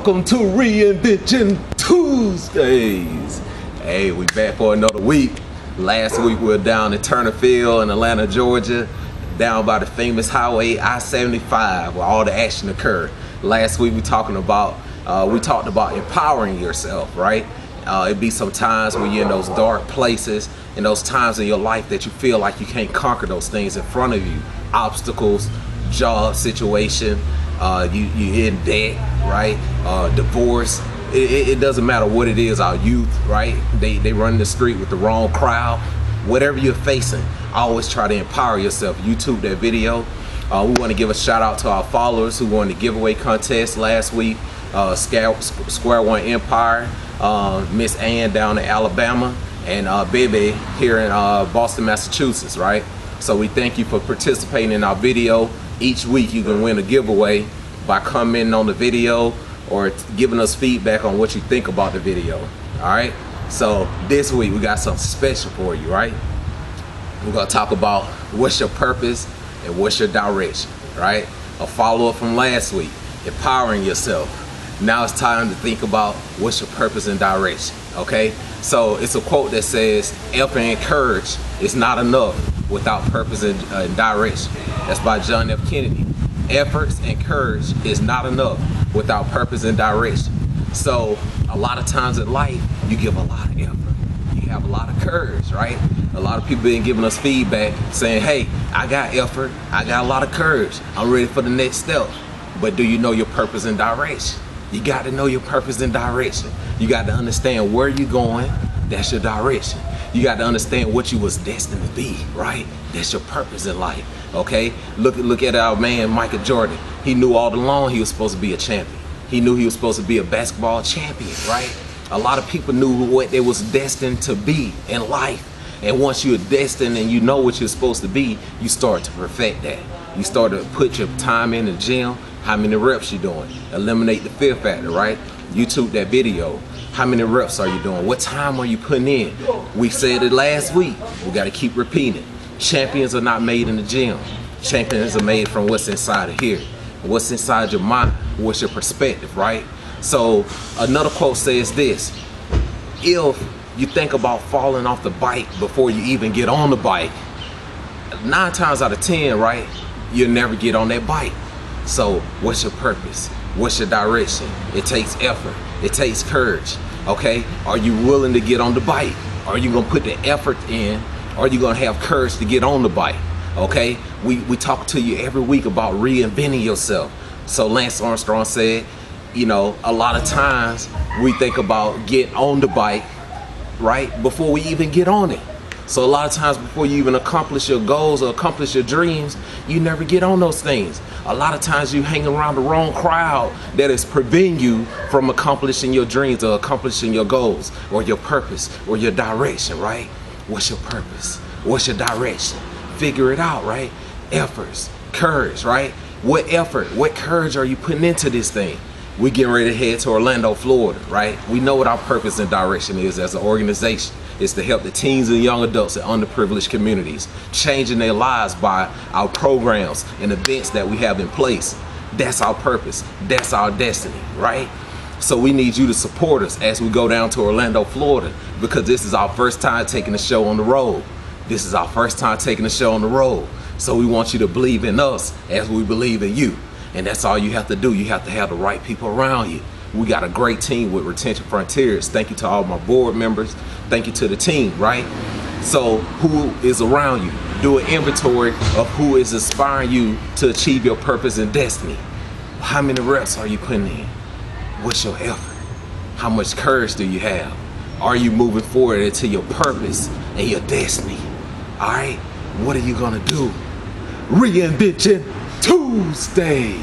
Welcome to Reinvention Tuesdays. Hey, we back for another week. Last week we were down in Tourname in Atlanta, Georgia, down by the famous highway I-75 where all the action occurred. Last week we talked about empowering yourself, right? It'd be some times when you're in those dark places, in those times in your life that you feel like you can't conquer those things in front of you. Obstacles, job situation, you in debt, right? Divorce. It doesn't matter what it is. Our youth, right? They run the street with the wrong crowd. Whatever you're facing, always try to empower yourself. YouTube that video. We want to give a shout out to our followers who won the giveaway contest last week. Square One Empire, Miss Ann down in Alabama, and Bebe here in Boston, Massachusetts, right? So we thank you for participating in our video. Each week you can win a giveaway by commenting on the video or giving us feedback on what you think about the video. All right, so this week we got something special for you, right? We're gonna talk about what's your purpose and what's your direction, right? A follow-up from last week, empowering yourself. Now it's time to think about what's your purpose and direction, okay? So it's a quote that says, effort and courage is not enough without purpose and direction. That's by John F. Kennedy. Efforts and courage is not enough without purpose and direction. So a lot of times in life, you give a lot of effort. You have a lot of courage, right? A lot of people been giving us feedback saying, hey, I got effort, I got a lot of courage, I'm ready for the next step. But do you know your purpose and direction? You got to know your purpose and direction. You got to understand where you're going. That's your direction. You got to understand what you was destined to be, right? That's your purpose in life, okay? Look at our man, Michael Jordan. He knew all along he was supposed to be a champion. He knew he was supposed to be a basketball champion, right? A lot of people knew what they was destined to be in life. And once you're destined and you know what you're supposed to be, you start to perfect that. You start to put your time in the gym. How many reps you doing? Eliminate the fear factor, right? YouTube that video. How many reps are you doing? What time are you putting in? We said it last week. We got to keep repeating. Champions are not made in the gym. Champions are made from what's inside of here. What's inside your mind? What's your perspective, right? So another quote says this: if you think about falling off the bike before you even get on the bike, 9 times out of 10, right, you'll never get on that bike. So what's your purpose? What's your direction? It takes effort. It takes courage, okay? Are you willing to get on the bike? Are you gonna put the effort in? Are you gonna have courage to get on the bike, okay? We talk to you every week about reinventing yourself. So Lance Armstrong said, you know, a lot of times we think about getting on the bike, right, before we even get on it. So a lot of times before you even accomplish your goals or accomplish your dreams, you never get on those things. A lot of times you hang around the wrong crowd that is preventing you from accomplishing your dreams or accomplishing your goals or your purpose or your direction, right? What's your purpose? What's your direction? Figure it out, right? Efforts, courage, right? What effort, what courage are you putting into this thing? We getting ready to head to Orlando, Florida, right? We know what our purpose and direction is as an organization. It's to help the teens and young adults in underprivileged communities, changing their lives by our programs and events that we have in place. That's our purpose. That's our destiny, right? So we need you to support us as we go down to Orlando, Florida, because this is our first time taking the show on the road. This is our first time taking the show on the road. So we want you to believe in us as we believe in you. And that's all you have to do. You have to have the right people around you. We got a great team with Retention Frontiers. Thank you to all my board members. Thank you to the team, right? So who is around you? Do an inventory of who is inspiring you to achieve your purpose and destiny. How many reps are you putting in? What's your effort? How much courage do you have? Are you moving forward into your purpose and your destiny? All right, what are you gonna do? Reinvention Tuesdays.